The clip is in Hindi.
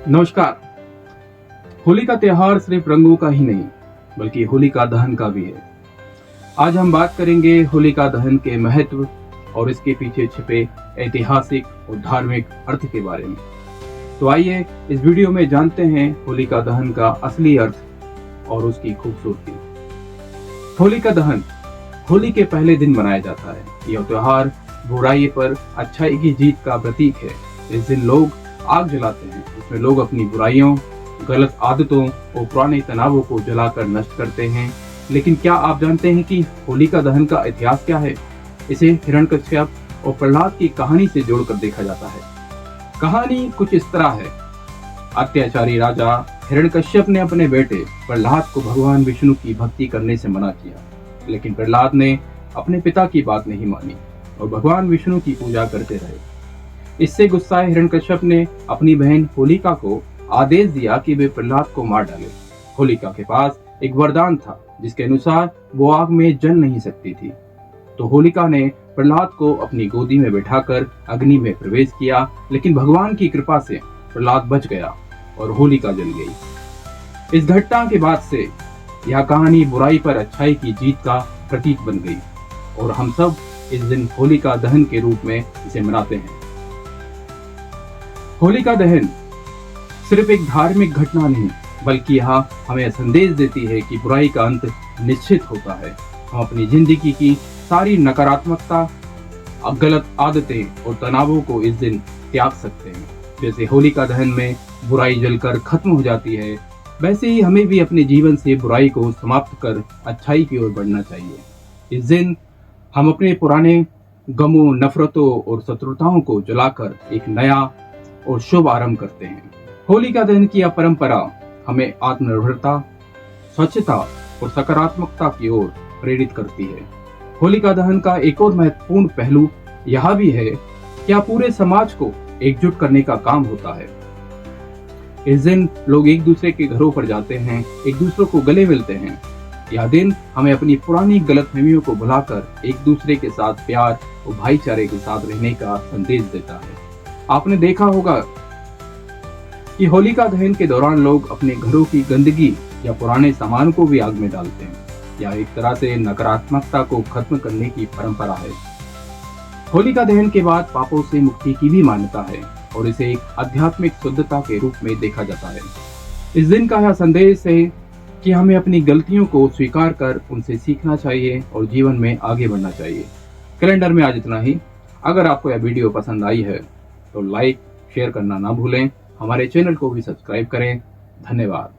नमस्कार। होली का त्योहार सिर्फ रंगों का ही नहीं बल्कि होलिका दहन का भी है। आज हम बात करेंगे होलिका दहन के महत्व और इसके पीछे छिपे ऐतिहासिक और धार्मिक अर्थ के बारे में। तो आइए इस वीडियो में जानते हैं होलिका दहन का असली अर्थ और उसकी खूबसूरती। होलिका दहन होली के पहले दिन मनाया जाता है। यह त्योहार बुराई पर अच्छाई की जीत का प्रतीक है। इस दिन लोग आग जलाते हैं। इसमें लोग अपनी बुराइयों, गलत आदतों और पुराने तनावों को जलाकर नष्ट करते हैं। लेकिन क्या आप जानते हैं कि होलिका दहन का इतिहास क्या है? इसे हिरण्यकश्यप और प्रहलाद की कहानी से जोड़कर देखा जाता है। कहानी कुछ इस तरह है। अत्याचारी राजा हिरण्यकश्यप ने अपने बेटे प्रहलाद को भगवान विष्णु की भक्ति करने से मना किया, लेकिन प्रहलाद ने अपने पिता की बात नहीं मानी और भगवान विष्णु की पूजा करते रहे। इससे गुस्साए हिरण्यकश्यप ने अपनी बहन होलिका को आदेश दिया कि वे प्रहलाद को मार डाले। होलिका के पास एक वरदान था जिसके अनुसार वो आग में जल नहीं सकती थी। तो होलिका ने प्रहलाद को अपनी गोदी में बैठाकर अग्नि में प्रवेश किया, लेकिन भगवान की कृपा से प्रहलाद बच गया और होलिका जल गई। इस घटना के बाद से यह कहानी बुराई पर अच्छाई की जीत का प्रतीक बन गई और हम सब इस दिन होलिका दहन के रूप में इसे मनाते हैं। होलिका दहन सिर्फ एक धार्मिक घटना नहीं बल्कि यह हमें संदेश देती है कि बुराई का अंत निश्चित होता है। हम अपनी जिंदगी की सारी नकारात्मकता, गलत आदतें और तनावों को इस दिन त्याग सकते हैं। जैसे होलिका दहन में बुराई जलकर खत्म हो जाती है, वैसे ही हमें भी अपने जीवन से बुराई को समाप्त कर अच्छाई की ओर बढ़ना चाहिए। इस दिन हम अपने पुराने गमों, नफरतों और शत्रुताओं को जलाकर एक नया और शुभ आरंभ करते हैं। होलिका दहन की यह परंपरा हमें आत्मनिर्भरता, स्वच्छता और सकारात्मकता की ओर प्रेरित करती है। होलिका दहन का एक और महत्वपूर्ण पहलू यह भी है कि यह पूरे समाज को एकजुट करने का काम होता है। इस दिन लोग एक दूसरे के घरों पर जाते हैं, एक दूसरे को गले मिलते हैं। यह दिन हमें अपनी पुरानी गलतफहमियों को भुलाकर एक दूसरे के साथ प्यार और भाईचारे के साथ रहने का संदेश देता है। आपने देखा होगा कि होलिका दहन के दौरान लोग अपने घरों की गंदगी या पुराने सामान को भी आग में डालते हैं। यह एक तरह से नकारात्मकता को खत्म करने की परंपरा है। होलिका दहन के बाद पापों से मुक्ति की भी मान्यता है और इसे एक आध्यात्मिक शुद्धता के रूप में देखा जाता है। इस दिन का यह संदेश है कि हमें अपनी गलतियों को स्वीकार कर उनसे सीखना चाहिए और जीवन में आगे बढ़ना चाहिए। कैलेंडर में आज इतना ही। अगर आपको यह वीडियो पसंद आई है तो लाइक, शेयर करना ना भूलें। हमारे चैनल को भी सब्सक्राइब करें। धन्यवाद।